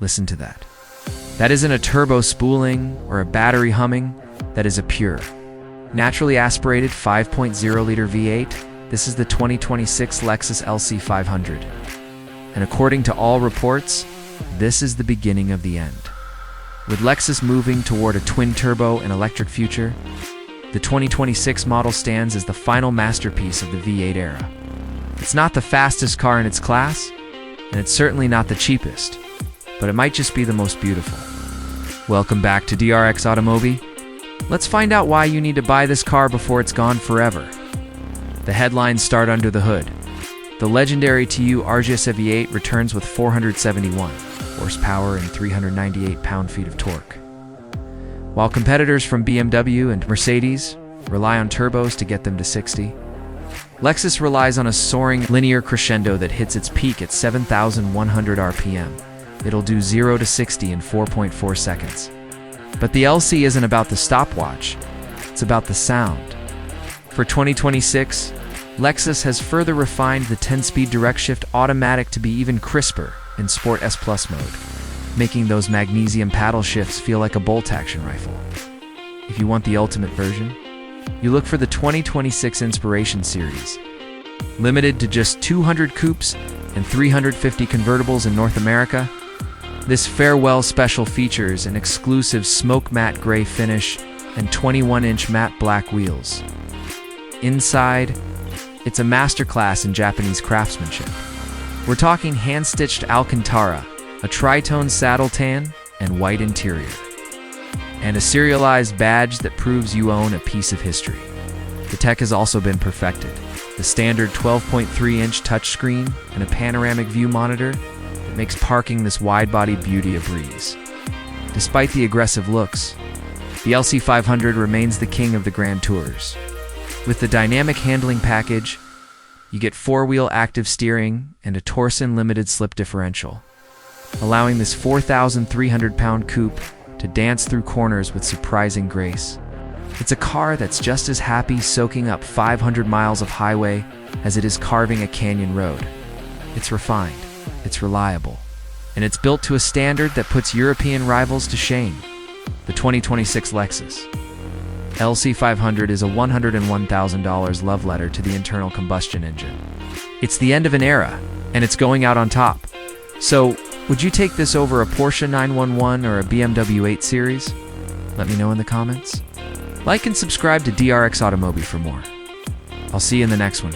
Listen to that. That isn't a turbo spooling or a battery humming. That is a pure, naturally aspirated 5.0-liter V8. This is the 2026 Lexus LC 500. And according to all reports, this is the beginning of the end. With Lexus moving toward a twin-turbo and electric future, the 2026 model stands as the final masterpiece of the V8 era. It's not the fastest car in its class, and it's certainly not the cheapest, but it might just be the most beautiful. Welcome back to DRX AUTO MOBI. Let's find out why you need to buy this car before it's gone forever. The headlines start under the hood. The legendary TU RGS V8 returns with 471 horsepower and 398 pound-feet of torque. While competitors from BMW and Mercedes rely on turbos to get them to 60, Lexus relies on a soaring linear crescendo that hits its peak at 7,100 RPM. It'll do 0 to 60 in 4.4 seconds. But the LC isn't about the stopwatch, it's about the sound. For 2026, Lexus has further refined the 10-speed direct shift automatic to be even crisper in Sport S Plus mode, making those magnesium paddle shifts feel like a bolt-action rifle. If you want the ultimate version, you look for the 2026 Inspiration Series. Limited to just 200 coupes and 350 convertibles in North America, this farewell special features an exclusive smoke matte gray finish and 21-inch matte black wheels. Inside, it's a masterclass in Japanese craftsmanship. We're talking hand-stitched Alcantara, a tritone saddle tan, and white interior. And a serialized badge that proves you own a piece of history. The tech has also been perfected. The standard 12.3-inch touchscreen and a panoramic view monitor that makes parking this wide-body beauty a breeze. Despite the aggressive looks, the LC 500 remains the king of the Grand Tours. With the dynamic handling package, you get four-wheel active steering and a Torsen limited slip differential, allowing this 4,300-pound coupe to dance through corners with surprising grace. It's a car that's just as happy soaking up 500 miles of highway as it is carving a canyon road. It's refined, it's reliable, and it's built to a standard that puts European rivals to shame. The 2026 Lexus LC 500 is a $101,000 love letter to the internal combustion engine. It's the end of an era, and it's going out on top. So, would you take this over a Porsche 911 or a BMW 8 Series? Let me know in the comments. Like and subscribe to DRX AUTO MOBI for more. I'll see you in the next one.